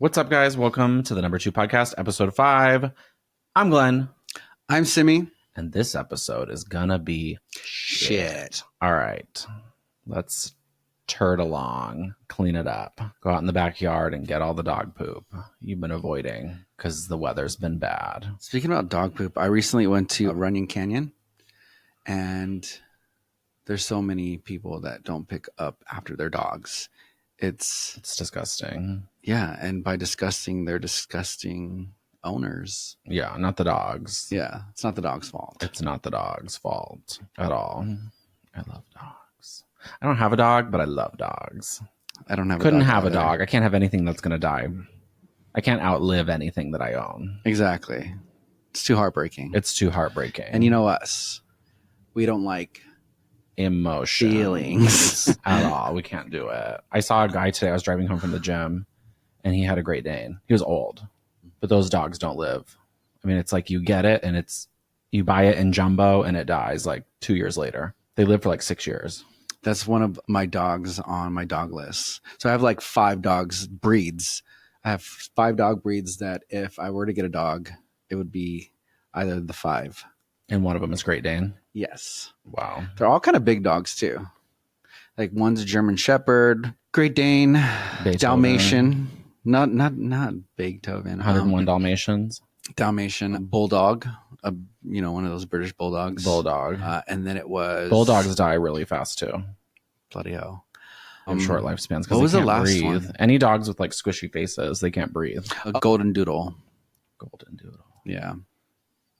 What's up, guys? Welcome to the number 2 podcast, episode 5. I'm Glenn. I'm Simi. And this episode is gonna be shit. All right. Let's turd along, clean it up, go out in the backyard and get all the dog poop you've been avoiding because the weather's been bad. Speaking about dog poop, I recently went to Runyon Canyon, and there's so many people that don't pick up after their dogs. It's disgusting. Yeah, and by disgusting, they're disgusting owners. Yeah, not the dogs. Yeah, it's not the dog's fault. It's not the dog's fault at all. I love dogs. I don't have a dog, but I love dogs. I don't have Couldn't a dog have either. a dog. I can't have anything that's going to die. I can't outlive anything that I own. Exactly. It's too heartbreaking. It's too heartbreaking. And you know us. We don't like emotion feelings at all. We can't do it. I saw a guy today. I was driving home from the gym, and he had a Great Dane. He was old, but those dogs don't live. I mean, it's like you get it, and you buy it in jumbo, and it dies like 2 years later. They live for like 6 years. That's one of my dogs on my dog list. So I have like 5 dogs breeds. I have 5 dog breeds that if I were to get a dog, it would be either the 5. And one of them is Great Dane. Yes. Wow. They're all kind of big dogs too. Like one's a German Shepherd, Great Dane, Beethoven. Dalmatian, not Beethoven. 101 Dalmatians. Dalmatian, Bulldog, one of those British Bulldogs. Bulldog. And then it was Bulldogs die really fast too. Bloody hell. Short lifespans because what was they the can't last breathe. one? Any dogs with like squishy faces, they can't breathe. A Golden Doodle. Golden Doodle. Yeah.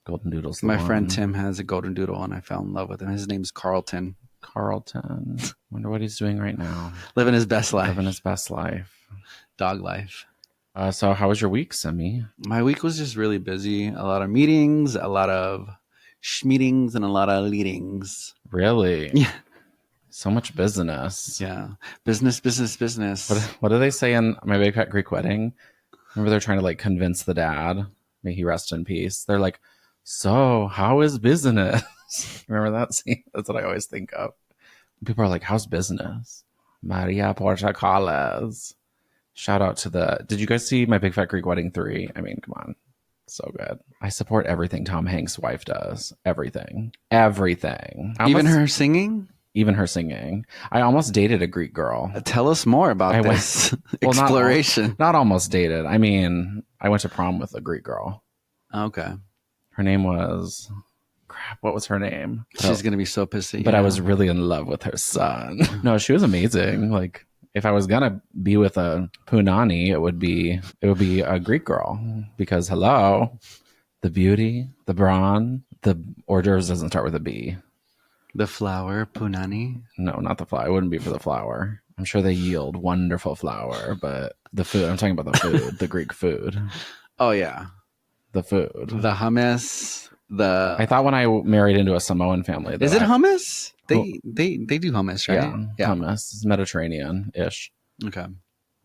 Golden Doodle's the My one. friend Tim has a Golden Doodle, and I fell in love with him. His name's Carlton. Carlton. Wonder what he's doing right now. Living his best life. Living his best life. Dog life. So how was your week, Simi? My week was just really busy. A lot of meetings, a lot of schmeetings, and a lot of leadings. Really? Yeah. So much business. Yeah. Business. What do they say in My Big Fat Greek Wedding? Remember they're trying to like convince the dad, may he rest in peace. They're like, so how is business? Remember that scene? That's what I always think of. People are like, how's business? Maria Portacales. Shout out to did you guys see My Big Fat Greek Wedding 3? I mean, come on. So good. I support everything Tom Hanks' wife does. Everything. Even her singing? Even her singing. I almost dated a Greek girl. Tell us more about this exploration. Not almost dated. I mean, I went to prom with a Greek girl. Okay. Her name was... Crap, what was her name? She's going to be so pissy. But I was really in love with her son. No, she was amazing. Like, if I was going to be with a Punani, it would be a Greek girl. Because, hello, the beauty, the brawn, the hors d'oeuvres doesn't start with a B. The flower, Punani? No, not the flower. It wouldn't be for the flower. I'm sure they yield wonderful flour, but the food, I'm talking about the food, the Greek food. Oh, yeah. The food. The hummus. I thought when I married into a Samoan family. Is it hummus? They do hummus, right? Yeah. Hummus. It's Mediterranean-ish. Okay.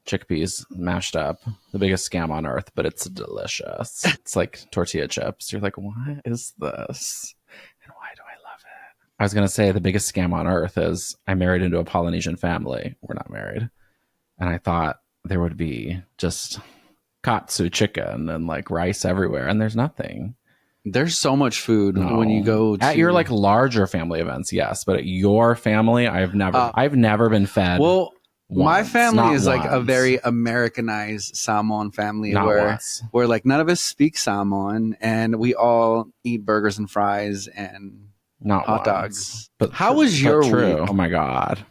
Chickpeas mashed up. The biggest scam on earth, but it's delicious. It's like tortilla chips. You're like, what is this? And why do I love it? I was going to say the biggest scam on earth is I married into a Polynesian family. We're not married. And I thought there would be just katsu chicken and like rice everywhere. And there's nothing. There's so much food when you go to... At your like larger family events, yes. But at your family, I've never been fed. Well, my family is once. like a very Americanized Samoan family where like none of us speak Samoan and we all eat burgers and fries and hot dogs. But how was your week? Oh my God.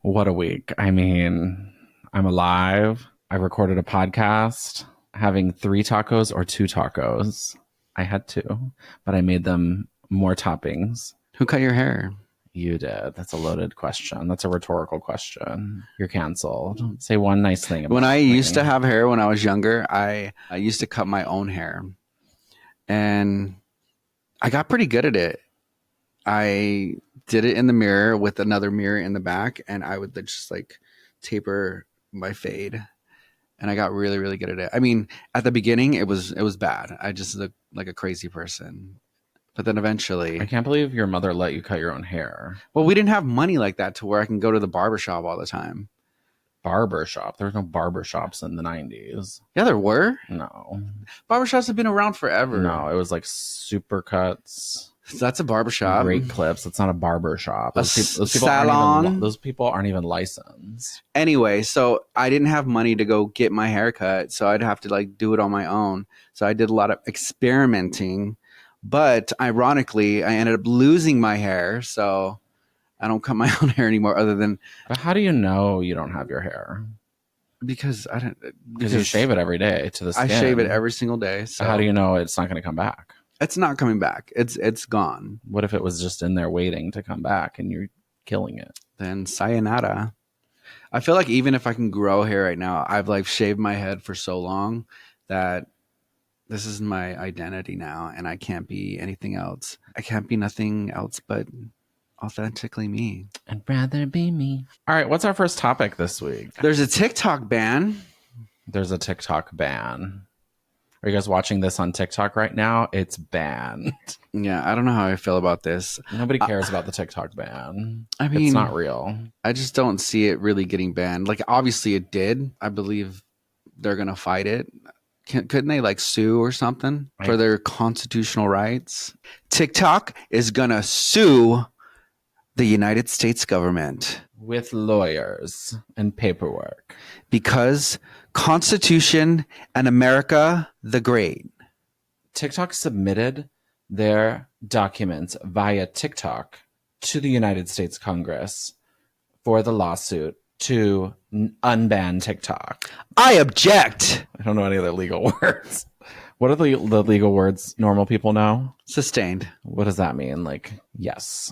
What a week. I mean, I'm alive. I recorded a podcast having 3 tacos or 2 tacos. I had 2, but I made them more toppings. Who cut your hair? You did. That's a loaded question. That's a rhetorical question. You're canceled. Say one nice thing about When I me. used to have hair when I was younger, I used to cut my own hair. And I got pretty good at it. I did it in the mirror with another mirror in the back, and I would just like taper my fade. And I got really, really good at it. I mean, at the beginning, it was bad. I just looked like a crazy person. But then eventually... I can't believe your mother let you cut your own hair. Well, we didn't have money like that to where I can go to the barbershop all the time. barber shop. There was no barber shops in the 90s. Yeah, there were. No. Barbershops have been around forever. No, it was like Supercuts, So that's a barbershop. Great Clips. It's not a barber shop. A Those salon. those people aren't even licensed. Anyway, so I didn't have money to go get my hair cut, so I'd have to like do it on my own. So I did a lot of experimenting, but ironically, I ended up losing my hair, so I don't cut my own hair anymore. Other than But how do you know you don't have your hair? because I don't Because you shave it every day to the skin. I shave it every single day. So how do you know it's not going to come back? It's not coming back. It's gone. What if it was just in there waiting to come back and you're killing it? Then sayonara. I feel like even if I can grow hair right now, I've like shaved my head for so long that this is my identity now, and I can't be anything else. I can't be nothing else but authentically me. I'd rather be me. All right, what's our first topic this week? There's a TikTok ban. There's a TikTok ban. Are you guys watching this on TikTok right now? It's banned. Yeah, I don't know how I feel about this. Nobody cares about the TikTok ban. I mean, it's not real. I just don't see it really getting banned. Like, obviously it did. I believe they're going to fight it. Couldn't they like sue or something for their constitutional rights? TikTok is going to sue the United States government. With lawyers and paperwork. Because Constitution and America the Great. TikTok submitted their documents via TikTok to the United States Congress for the lawsuit to unban TikTok. I object. I don't know any other legal words. What are the legal words normal people know? Sustained. What does that mean? Like, yes.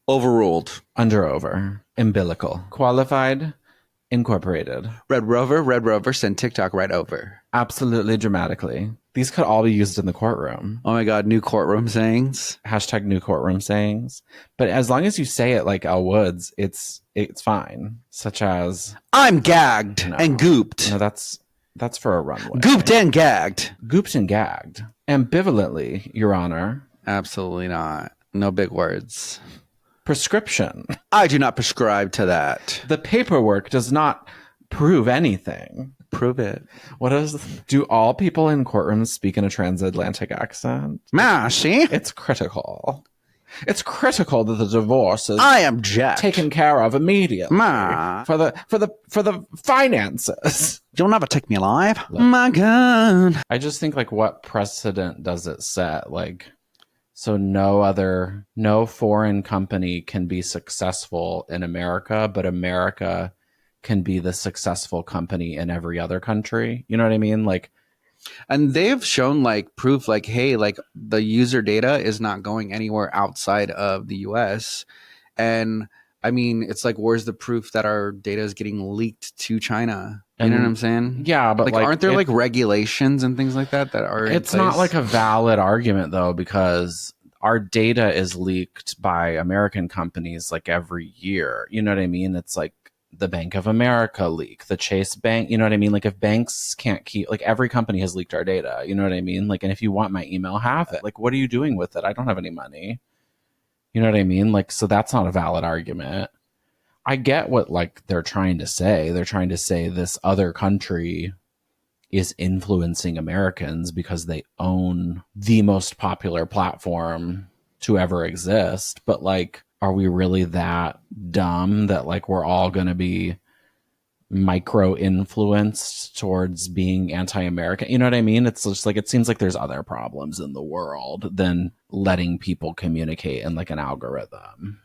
Overruled. Under, over. Umbilical. Qualified. Incorporated. Red Rover, send TikTok right over. Absolutely dramatically. These could all be used in the courtroom. Oh my God, new courtroom sayings. Hashtag new courtroom sayings. But as long as you say it like Elle Woods, it's fine. Such as, I'm gagged and gooped. No, that's for a runway. Gooped and gagged. Gooped and gagged. Ambivalently, Your Honor. Absolutely not. No big words. Prescription. I do not prescribe to that. The paperwork does not prove anything. Prove it. Do all people in courtrooms speak in a transatlantic accent? See? It's critical. It's critical that the divorce is I object. taken care of immediately. Ma. For the finances. You'll never take me alive. Look. My God. I just think like what precedent does it set? Like, so no foreign company can be successful in America, but America can be the successful company in every other country. You know what I mean? Like, and they've shown like proof like, hey, like the user data is not going anywhere outside of the US. And I mean, it's like, where's the proof that our data is getting leaked to China? You know what I'm saying? Yeah, but like aren't there like regulations and things like that are it's not like a valid argument though, because our data is leaked by American companies like every year. You know what I mean? It's like the Bank of America leak, the Chase Bank. You know what I mean? Like if banks can't keep, like every company has leaked our data. You know what I mean? Like, and if you want my email, have it. Like, what are you doing with it? I don't have any money. You know what I mean? Like, so that's not a valid argument. I get what like they're trying to say. They're trying to say this other country is influencing Americans because they own the most popular platform to ever exist. But like, are we really that dumb that like we're all going to be micro influenced towards being anti-American? You know what I mean? It's just like, it seems like there's other problems in the world than letting people communicate in like an algorithm.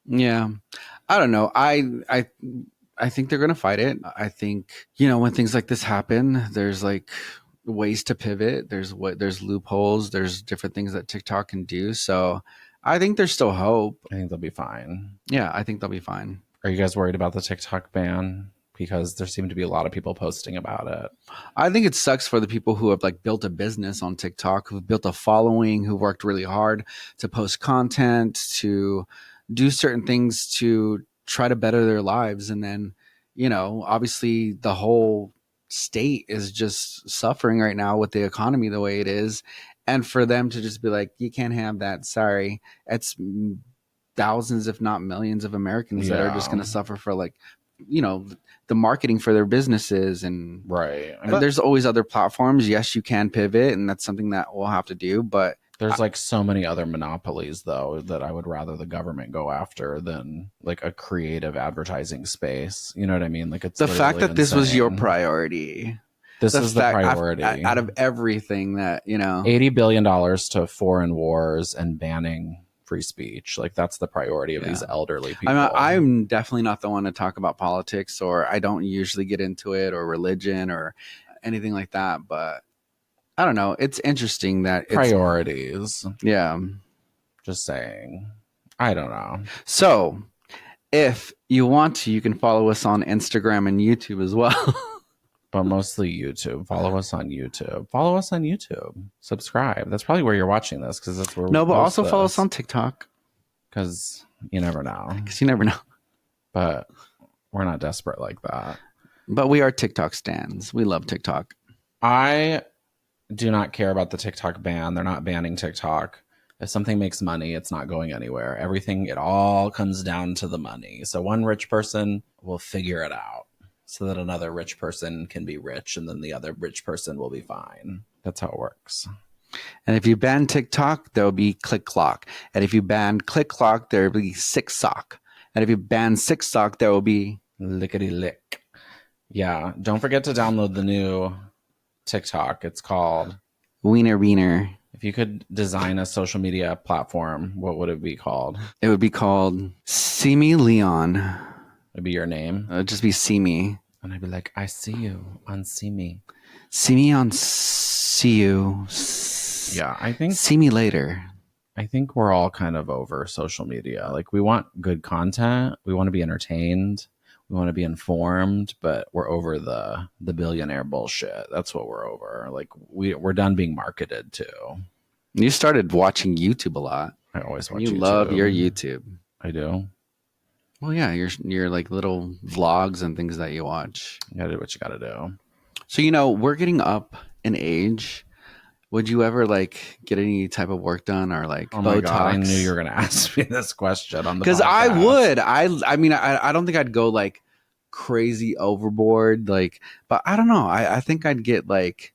Yeah. I don't know. I think they're going to fight it. I think, you know, when things like this happen, there's like ways to pivot. There's loopholes. There's different things that TikTok can do. So I think there's still hope. I think they'll be fine. Yeah, I think they'll be fine. Are you guys worried about the TikTok ban? Because there seem to be a lot of people posting about it. I think it sucks for the people who have like built a business on TikTok, who've built a following, who worked really hard to post content, to do certain things to try to better their lives. And then, you know, obviously the whole state is just suffering right now with the economy the way it is. And for them to just be like, you can't have that. Sorry. It's thousands, if not millions of Americans that are just going to suffer for like the marketing for their businesses. And Right. there's always other platforms. Yes, you can pivot, and that's something that we'll have to do. But there's like so many other monopolies though that I would rather the government go after than like a creative advertising space. You know what I mean? Like it's the fact that this was your insane. priority. This is the priority. Out of everything that, $80 billion to foreign wars and banning free speech. Like that's the priority of these elderly people. I'm definitely not the one to talk about politics, or I don't usually get into it, or religion or anything like that. But I don't know. It's interesting that priorities. Yeah. Just saying. I don't know. So if you want to, you can follow us on Instagram and YouTube as well. But mostly YouTube. Follow us on YouTube. Follow us on YouTube. Subscribe. That's probably where you're watching this, because that's where. No, but also follow us on TikTok, because you never know. But we're not desperate like that. But we are TikTok stans. We love TikTok. I do not care about the TikTok ban. They're not banning TikTok. If something makes money, it's not going anywhere. It all comes down to the money. So one rich person will figure it out, so that another rich person can be rich, and then the other rich person will be fine. That's how it works. And if you ban TikTok, there will be Click Clock. And if you ban Click Clock, there will be Sick Sock. And if you ban Sick Sock, there will be Lickety Lick. Yeah. Don't forget to download the new TikTok. It's called Wiener Wiener. If you could design a social media platform, what would it be called? It would be called See Me Leon. It'd be your name. It would just be See Me. And I'd be like, I see you on See Me. See me on See You. Yeah, I think. See me later. I think we're all kind of over social media. Like, we want good content. We want to be entertained. We want to be informed, but we're over the billionaire bullshit. That's what we're over. Like, we're done being marketed to. You started watching YouTube a lot. I always watch YouTube. You love your YouTube. I do. Well, yeah, your like little vlogs and things that you watch. You gotta do what you gotta do. So, we're getting up in age. Would you ever like get any type of work done, or like oh my Botox? God, I knew you were gonna ask me this question on the because podcast. I would. I mean, I don't think I'd go like crazy overboard, like, but I don't know. I think I'd get like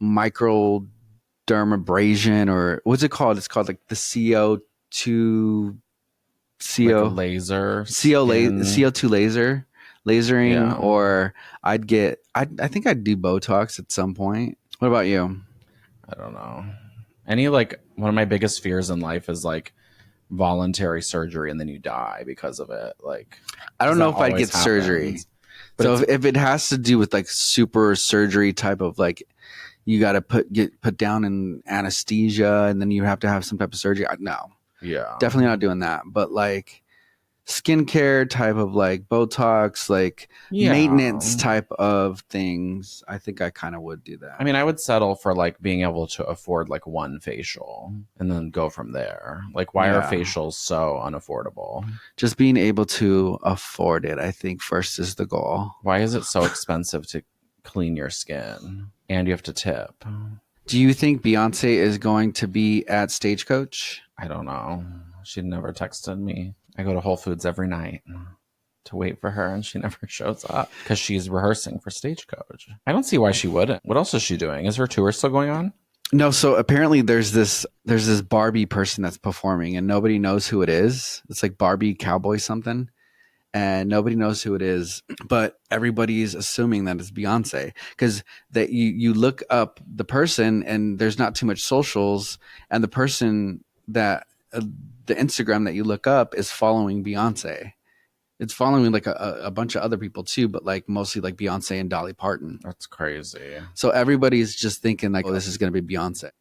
microdermabrasion, or what's it called? It's called like the CO2. Like laser, CO2 lasering, yeah. Or I think I'd do Botox at some point. What about you? I don't know. One of my biggest fears in life is like voluntary surgery and then you die because of it. Like, I don't know if I'd get surgery. So if it has to do with like super surgery type of like, you got to get put down in anesthesia and then you have to have some type of surgery. No. Yeah, definitely not doing that. But like skincare type of like Botox, like maintenance type of things, I think I kind of would do that. I mean, I would settle for like being able to afford like one facial and then go from there. Like, why are facials so unaffordable? Just being able to afford it, I think first is the goal. Why is it so expensive to clean your skin and you have to tip? Do you think Beyonce is going to be at Stagecoach? I don't know. She never texted me. I go to Whole Foods every night to wait for her, and she never shows up because she's rehearsing for Stagecoach. I don't see why she wouldn't. What else is she doing? Is her tour still going on? No. So apparently there's this Barbie person that's performing, and nobody knows who it is. It's like Barbie Cowboy something. And nobody knows who it is, but everybody's assuming that it's Beyonce, because that you look up the person and there's not too much socials, and the person that the Instagram that you look up is following Beyonce. It's following like a bunch of other people too, but like mostly like Beyonce and Dolly Parton. That's crazy. So everybody's just thinking like, oh, this is going to be Beyonce.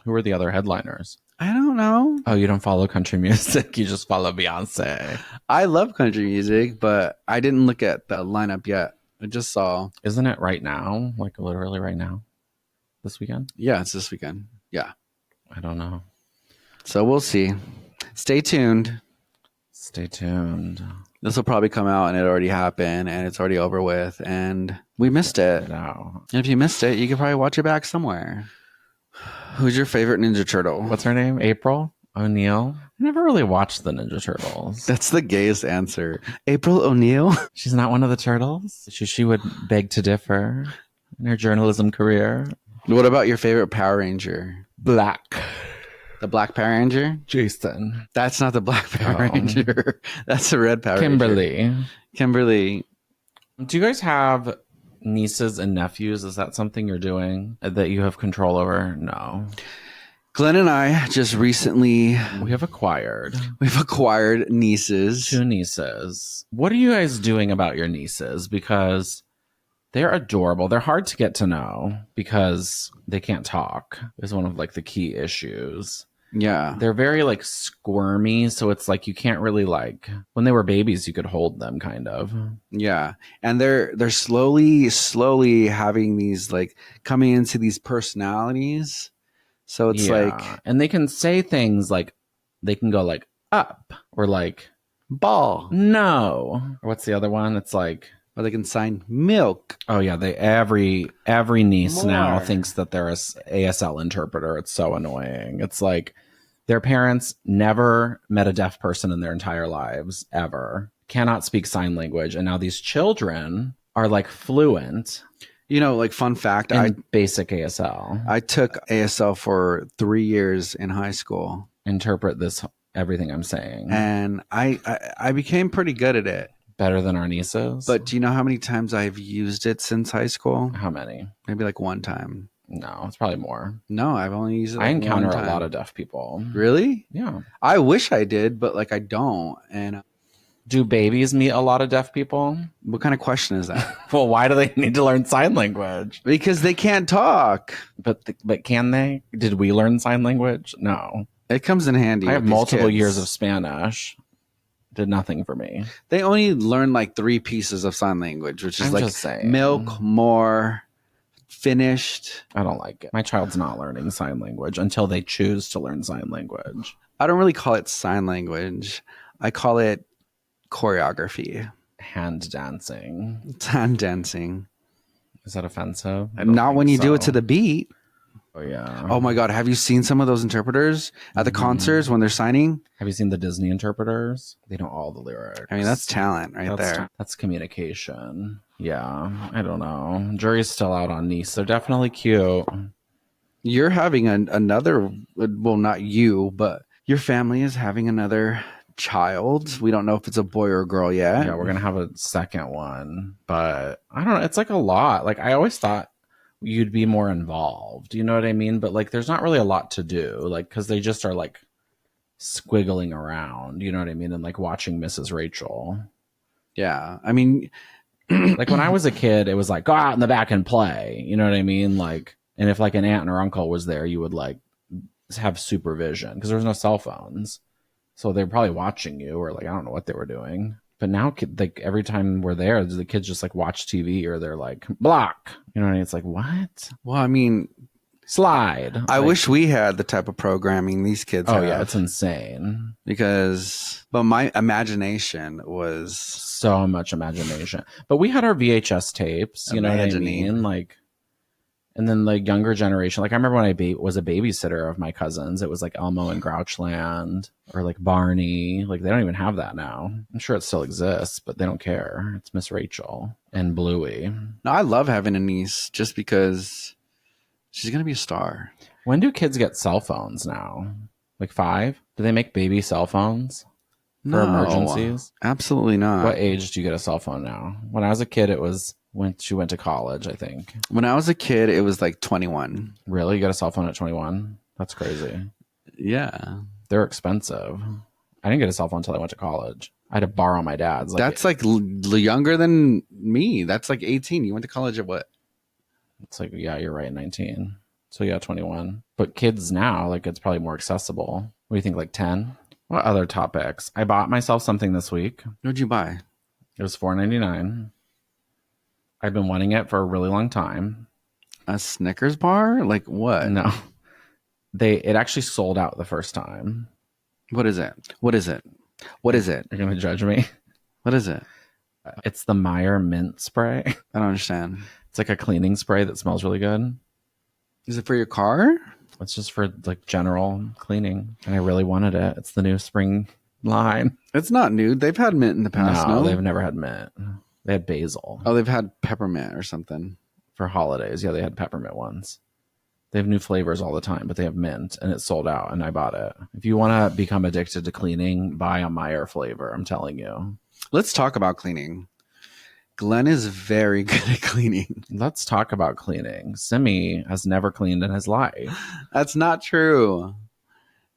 Who are the other headliners? I don't know. Oh, you don't follow country music? You just follow Beyonce. I love country music, but I didn't look at the lineup yet. I just saw. Isn't it right now? Like literally right now? This weekend? Yeah, it's this weekend. Yeah. I don't know. So we'll see. Stay tuned. Stay tuned. This will probably come out and it already happened and it's already over with and we missed it. No. And if you missed it, you could probably watch it back somewhere. Who's your favorite Ninja Turtle? What's her name? April? O'Neill. I never really watched the Ninja Turtles. That's the gayest answer. April O'Neil? She's not one of the turtles. She would beg to differ in her journalism career. What about your favorite Power Ranger? Black. The Black Power Ranger? Jason. That's not the Black Power Oh. Ranger. That's the Red Power Kimberly. Ranger. Kimberly. Do you guys have nieces and nephews? Is that something you're doing that you have control over? No. Glenn and I just recently We've acquired nieces. 2 nieces. What are you guys doing about your nieces? Because they're adorable. They're hard to get to know because they can't talk is one of like the key issues. Yeah. They're very like squirmy, so it's like you can't really like when they were babies you could hold them kind of. Yeah. And they're slowly having these like coming into these personalities. So it's like and they can say things like they can go like up or like ball. no. Or what's the other one? It's like Or they can sign milk. oh yeah, they every niece now More. thinks that they're a ASL interpreter. It's so annoying. It's like their parents never met a deaf person in their entire lives ever. Cannot speak sign language, and now these children are like fluent. You know, like fun fact, in basic ASL. I took ASL for 3 years in high school. Interpret this everything I'm saying. And I became pretty good at it. Better than our nieces. But do you know how many times I've used it since high school? How many? Maybe like 1 time. No, it's probably more. No, I've only used it I like encounter 1 a time. lot of deaf people. Really? Yeah. I wish I did, but like I don't. And Do babies meet a lot of deaf people? what kind of question is that? Well, why do they need to learn sign language? Because they can't talk. But can they? Did we learn sign language? No. It comes in handy. I have with these multiple kids. years of Spanish. Did nothing for me. They only learn like 3 pieces of sign language, which is I'm like just saying. milk, more, finished. I don't like it. My child's not learning sign language until they choose to learn sign language. I don't really call it sign language. I call it choreography. Hand dancing. It's hand dancing. Is that offensive? I don't Not think when you do it so. to the beat. Oh, yeah. Oh my God. Have you seen some of those interpreters at the concerts when they're signing? Have you seen the Disney interpreters? They know all the lyrics. I mean, that's talent right there. That's communication. Yeah. I don't know. Jury's still out on niece. They're definitely cute. You're having another, well, not you, but your family is having another child. We don't know if it's a boy or a girl yet. Yeah, we're going to have a second one. But I don't know. It's like a lot. Like, I always thought you'd be more involved. You know what I mean? But like, there's not really a lot to do. Like, because they just are like squiggling around. You know what I mean? And like watching Mrs. Rachel. Yeah. I mean, Like when I was a kid, it was like, go out in the back and play. You know what I mean? Like, and if like an aunt or uncle was there, you would like have supervision because there was no cell phones. So they're probably watching you or like, I don't know what they were doing. But now like every time we're there, the kids just like watch TV or they're like block. You know what I mean? It's like, what? well, I mean, Slide. I Like, wish we had the type of programming these kids Oh have. yeah, it's insane. But my imagination was So much imagination. But we had our VHS tapes, you know what I Imagining. mean? Like, and then like younger generation. Like I remember when I was a babysitter of my cousins, it was like Elmo and Grouchland or like Barney. Like they don't even have that now. I'm sure it still exists, but they don't care. It's Miss Rachel and Bluey. no, I love having a niece just because she's gonna be a star. When do kids get cell phones now? Like 5? Do they make baby cell phones for emergencies? Absolutely not. What age do you get a cell phone now? When I was a kid, it was when she went to college, I think. When I was a kid, it was like 21. Really? You got a cell phone at 21? That's crazy. Yeah. They're expensive. I didn't get a cell phone until I went to college. I had to borrow my dad's. Like, That's like younger than me. That's like 18. You went to college at what? it's like, yeah, you're right, 19. So yeah, 21. But kids now, like it's probably more accessible. What do you think, like 10? What other topics? I bought myself something this week. What'd you buy? It was $4.99. I've been wanting it for a really long time. A Snickers bar? Like what? No. It actually sold out the first time. What is it? What is it? What is it? You're going to judge me? What is it? It's the Meyer mint spray. I don't understand. It's like a cleaning spray that smells really good. Is it for your car? It's just for like general cleaning, and I really wanted it. It's the new spring line. It's not new. They've had mint in the past, No, no? they've never had mint. They had basil Oh, they've had peppermint or something. for holidays. Yeah, they had peppermint ones. They have new flavors all the time, but they have mint, and it's sold out, and I bought it. If you want to become addicted to cleaning, buy a Meyer flavor. I'm telling you. Let's talk about cleaning. Glenn is very good at cleaning. Let's talk about cleaning. Simi has never cleaned in his life. That's not true.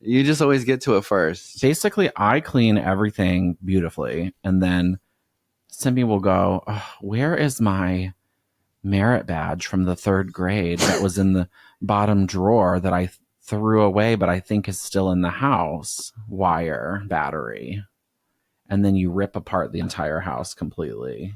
You just always get to it first. Basically, I clean everything beautifully, and then Simi will go, "Oh, where is my merit badge from the third grade that was in the bottom drawer that I threw away, but I think is still in the house? Wire, battery." And then you rip apart the entire house completely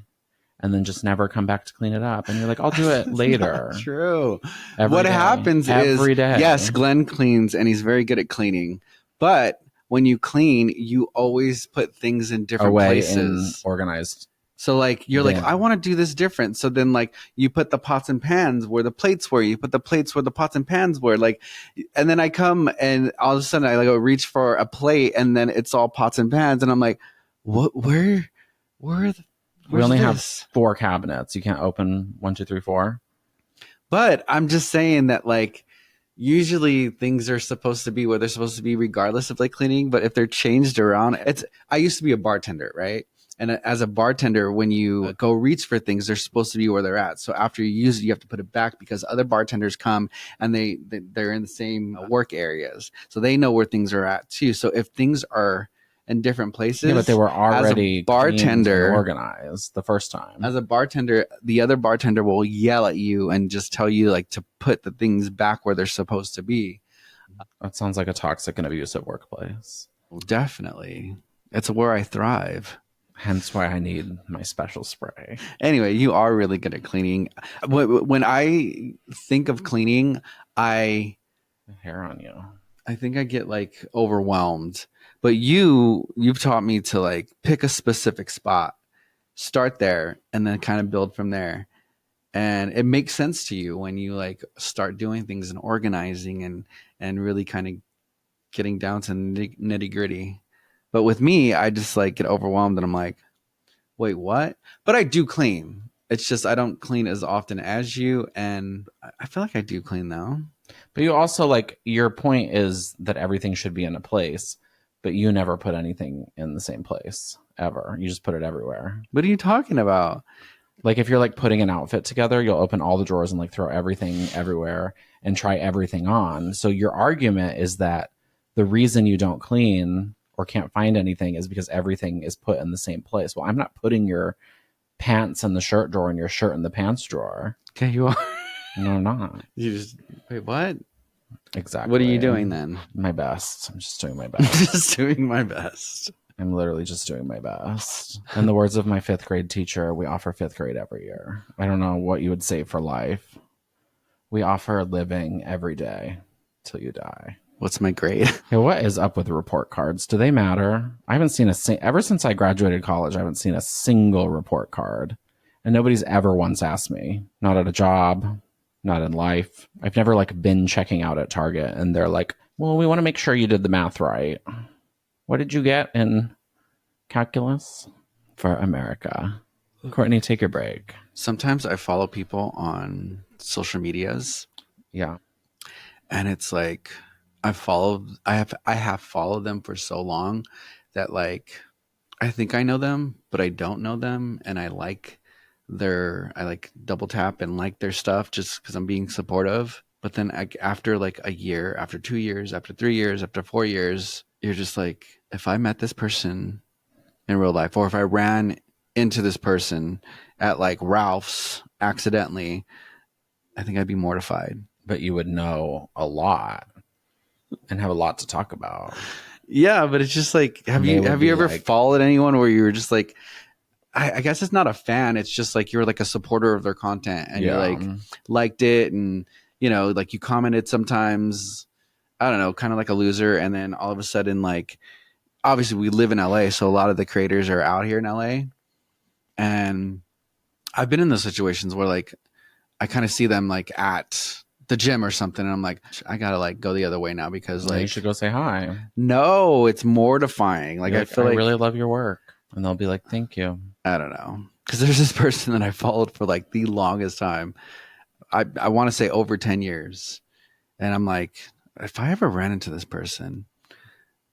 and then just never come back to clean it up. And you're like, I'll do it later. Not true. Every What day. happens Every is, day. yes, Glenn cleans and he's very good at cleaning. But when you clean, you always put things in different away places. in organized. So like you're like, Yeah. I want to do this different. So then like you put the pots and pans where the plates were. You put the plates where the pots and pans were. Like, and then I come and all of a sudden I like go reach for a plate and then it's all pots and pans and I'm like, what? Where? We only have this? 4 cabinets. You can't open 1, 2, 3, 4. But I'm just saying that like usually things are supposed to be where they're supposed to be regardless of like cleaning. But if they're changed around, I used to be a bartender, right? And as a bartender, when you go reach for things, they're supposed to be where they're at. So after you use it, you have to put it back because other bartenders come and they're in the same work areas. So they know where things are at too. So if things are in different places, Yeah, but they were already bartender cleaned and organized the first time. as a bartender, the other bartender will yell at you and just tell you like to put the things back where they're supposed to be. That sounds like a toxic and abusive workplace. Well, definitely. It's where I thrive. Hence why I need my special spray. Anyway, you are really good at cleaning. When I think of cleaning, I Hair on you. think I get like overwhelmed. But you've taught me to like pick a specific spot, start there, and then kind of build from there. And it makes sense to you when you like start doing things and organizing and really kind of getting down to nitty gritty. But with me, I just like get overwhelmed and I'm like, wait, what? But I do clean. It's just I don't clean as often as you, and I feel like I do clean though. But you also like, your point is that everything should be in a place, but you never put anything in the same place ever. You just put it everywhere. What are you talking about? Like if you're like putting an outfit together, you'll open all the drawers and like throw everything everywhere and try everything on. So your argument is that the reason you don't clean or can't find anything is because everything is put in the same place. Well, I'm not putting your pants in the shirt drawer and your shirt in the pants drawer. Okay, you are. No, I'm not. You just wait. What? Exactly. What are you doing then? My best. I'm just doing my best. Just doing my best. I'm literally just doing my best. In the words of my 5th grade teacher, we offer 5th grade every year. I don't know what you would say for life. We offer living every day till you die. What's my grade? Hey, what is up with report cards? Do they matter? I haven't seen ever since I graduated college, I haven't seen a single report card. And nobody's ever once asked me. Not at a job, not in life. I've never like been checking out at Target and they're like, well, we want to make sure you did the math right. What did you get in calculus for America? Courtney, take your break. Sometimes I follow people on social medias Yeah. and it's like I have followed them for so long that like I think I know them, but I don't know them, and I like double tap and like their stuff just because I'm being supportive. But then after like a year, after 2 years, after 3 years, after 4 years, you're just like, if I met this person in real life, or if I ran into this person at like Ralph's accidentally, I think I'd be mortified. But you would know a lot and have a lot to talk about. Yeah, but it's just like, have you ever like, followed anyone where you were just like, I guess it's not a fan. It's just like you're like a supporter of their content and you're like liked it, and you know, like you commented sometimes. I don't know, kind of like a loser, and then all of a sudden, like obviously we live in LA, so a lot of the creators are out here in LA, and I've been in those situations where like I kind of see them like at the gym or something, and I'm like, I gotta like go the other way now because Well, like you should go say hi. no, it's mortifying. Like You're I feel I like really love your work, and they'll be like, thank you. I don't know, because there's this person that I followed for like the longest time. I want to say over 10 years, and I'm like, if I ever ran into this person,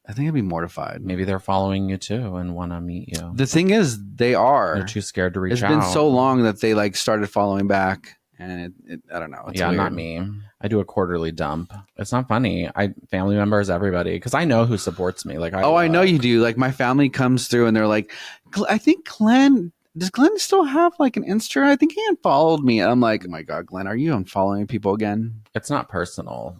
I think I'd be mortified. Maybe they're following you too and want to meet you. The thing is, they are. They're too scared to reach It's out. been so long that they like started following back, and I don't know. It's yeah, weird. not me. I do a quarterly dump. It's not funny. Family members, everybody, because I know who supports me. Like, I know you do. Like my family comes through, and they're like, I think Glenn. Does Glenn still have like an Insta? I think he unfollowed me. I'm like, oh my God, Glenn, are you unfollowing people again? It's not personal.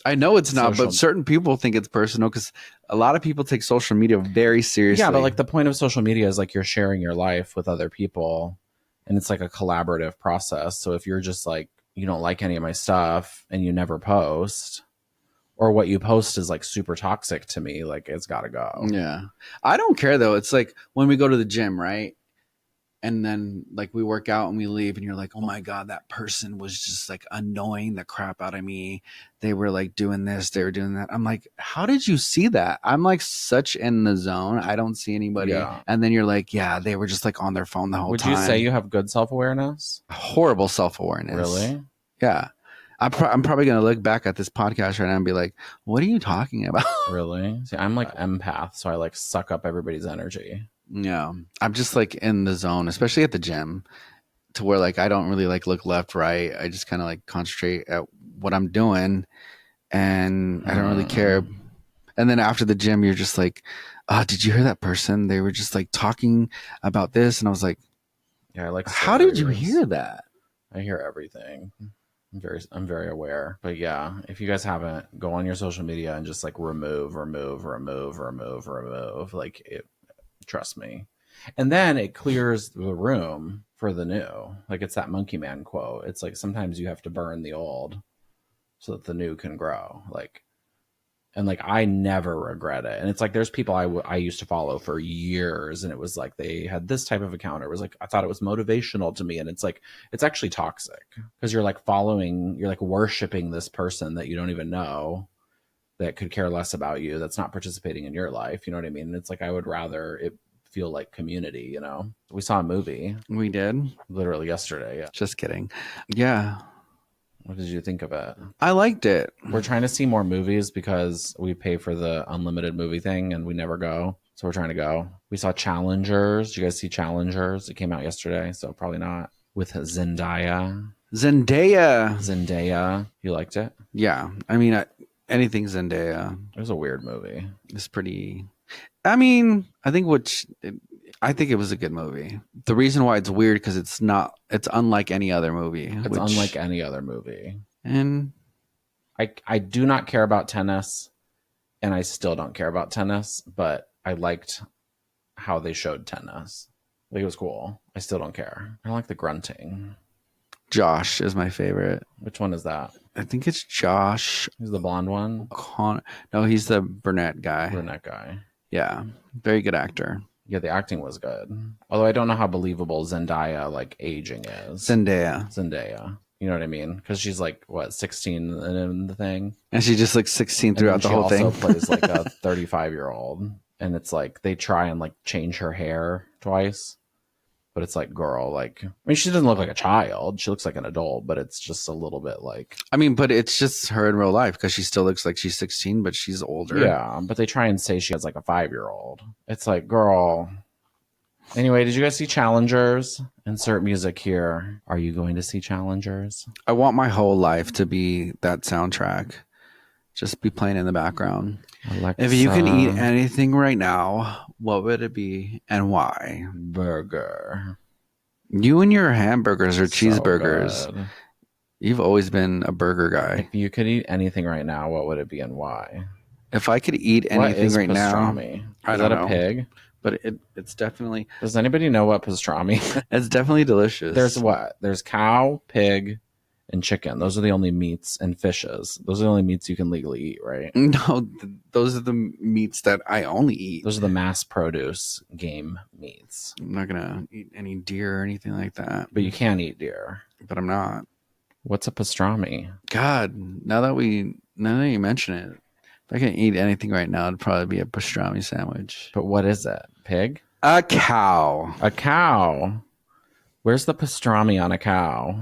I know it's not, social. but certain people think it's personal because a lot of people take social media very seriously. Yeah, but like the point of social media is like you're sharing your life with other people, and it's like a collaborative process. So if you're just like, you don't like any of my stuff and you never post, or what you post is like super toxic to me, like it's got to go. Yeah. I don't care though. It's like when we go to the gym, right? And then like we work out and we leave and you're like, oh my God, that person was just like annoying the crap out of me. They were like doing this, they were doing that. I'm like, how did you see that? I'm like such in the zone. I don't see anybody. Yeah. And then you're like, yeah, they were just like on their phone the whole time. Would you say you have good self-awareness? Horrible self-awareness. Really? Yeah. I'm probably going to look back at this podcast right now and be like, what are you talking about? Really? See, I'm like empath, so I like suck up everybody's energy. Yeah. I'm just like in the zone, especially at the gym, to where like I don't really like look left, right. I just kind of like concentrate at what I'm doing and I don't really care. And then after the gym, you're just like, did you hear that person? They were just like talking about this. And I was like, yeah, I like how did you hear that? I hear everything. I'm very aware. But yeah, if you guys haven't, go on your social media and just like remove. Like it, trust me. And then it clears the room for the new. Like it's that Monkey Man quote. It's like sometimes you have to burn the old so that the new can grow. Like, and like I never regret it. And it's like there's people I used to follow for years, and it was like they had this type of account. Or it was like I thought it was motivational to me, and it's like it's actually toxic because you're like you're like worshiping this person that you don't even know, that could care less about you, that's not participating in your life. You know what I mean? And it's like I would rather it feel like community. You know, we saw a movie. We did Literally yesterday. Yeah. Just kidding. Yeah. What did you think of it? I liked it. We're trying to see more movies because we pay for the unlimited movie thing and we never go. So we're trying to go. We saw Challengers. Did you guys see Challengers? It came out yesterday, so probably not. With Zendaya. You liked it? Yeah. I mean, anything Zendaya. It was a weird movie. It's pretty. I mean, I think it was a good movie. The reason why it's weird because it's unlike any other movie. It's unlike any other movie. And I do not care about tennis, and I still don't care about tennis, but I liked how they showed tennis. Like it was cool. I still don't care. I don't like the grunting. Josh is my favorite. Which one is that? I think it's Josh. He's the blonde one? No, he's the brunette guy. Brunette guy. Yeah. Very good actor. Yeah, the acting was good. Although I don't know how believable Zendaya like aging is. Zendaya. You know what I mean? Because she's like, what, 16 in the thing? And she just looks 16 throughout the whole thing. She also plays like a 35-year-old. And it's like they try and like change her hair twice. But it's like, girl, like, I mean, she doesn't look like a child. She looks like an adult, but it's just a little bit like. I mean, but it's just her in real life because she still looks like she's 16, but she's older. Yeah, but they try and say she has like a 5-year-old. It's like, girl. Anyway, did you guys see Challengers? Insert music here. Are you going to see Challengers? I want my whole life to be that soundtrack. Just be playing in the background. Alexa, if you can eat anything right now, what would it be and why? Burger. You and your hamburgers or cheeseburgers. Good. You've always been a burger guy. If you could eat anything right now, what would it be and why? If I could eat anything right pastrami? now, is that a pig? But it's definitely. Does anybody know what pastrami is? It's definitely delicious. There's what? There's cow, pig, and chicken. Those are the only meats, and fishes. Those are the only meats you can legally eat, right? No, those are the meats that I only eat. Those are the mass produce game meats. I'm not gonna eat any deer or anything like that. But you can eat deer. But I'm not. What's a pastrami? God, now that you mention it, if I can eat anything right now, it'd probably be a pastrami sandwich. But what is it? Pig? A cow. A cow. Where's the pastrami on a cow?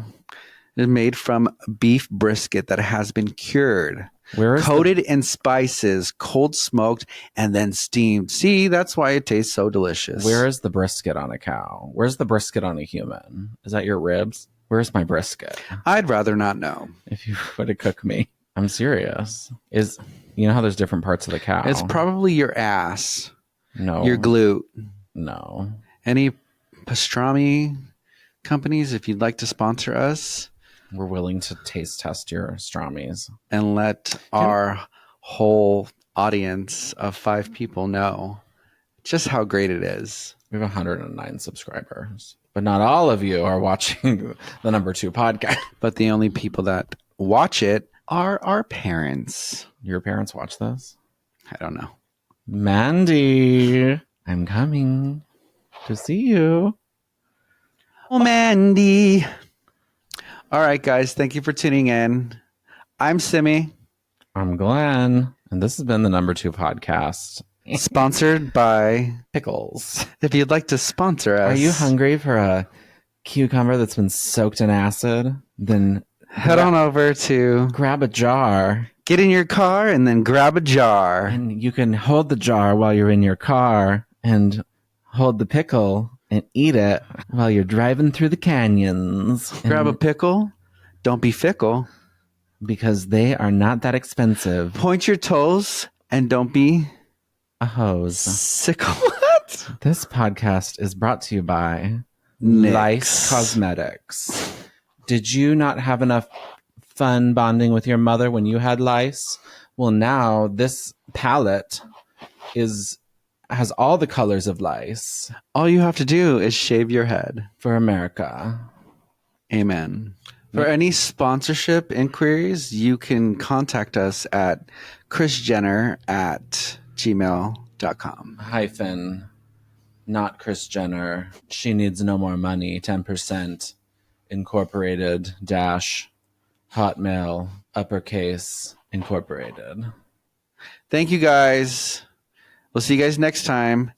It is made from beef brisket that has been cured, Where is coated in spices, cold smoked, and then steamed. See, that's why it tastes so delicious. Where is the brisket on a cow? Where's the brisket on a human? Is that your ribs? Where's my brisket? I'd rather not know. If you were to cook me, I'm serious. You know how there's different parts of the cow? It's probably your ass, No. your glute. No. Any pastrami companies, if you'd like to sponsor us, We're willing to taste test your stramis. and let our whole audience of 5 people know just how great it is. We have 109 subscribers, but not all of you are watching the number 2 podcast. But the only people that watch it are our parents. Your parents watch this? I don't know. Mandy, I'm coming to see you. Oh, Mandy. All right, guys. Thank you for tuning in. I'm Simi, I'm Glenn, and this has been the number 2 podcast. sponsored by Pickles. If you'd like to sponsor us. Are you hungry for a cucumber that's been soaked in acid? Then Head on over to grab a jar, get in your car and then grab a jar. and you can hold the jar while you're in your car and hold the pickle and eat it while you're driving through the canyons. Grab a And- pickle. Don't be fickle. because they are not that expensive. Point your toes and don't be A hose. sickle. What? This podcast is brought to you by Nyx. Lice Cosmetics. Did you not have enough fun bonding with your mother when you had lice? Well, now this palette has all the colors of lice All you have to do is shave your head. for America. Amen. For any sponsorship inquiries, you can contact us at chrisjenner@gmail.com. Hyphen, not Kris Jenner. She needs no more money. 10% incorporated dash Hotmail uppercase incorporated. Thank you, guys. We'll see you guys next time.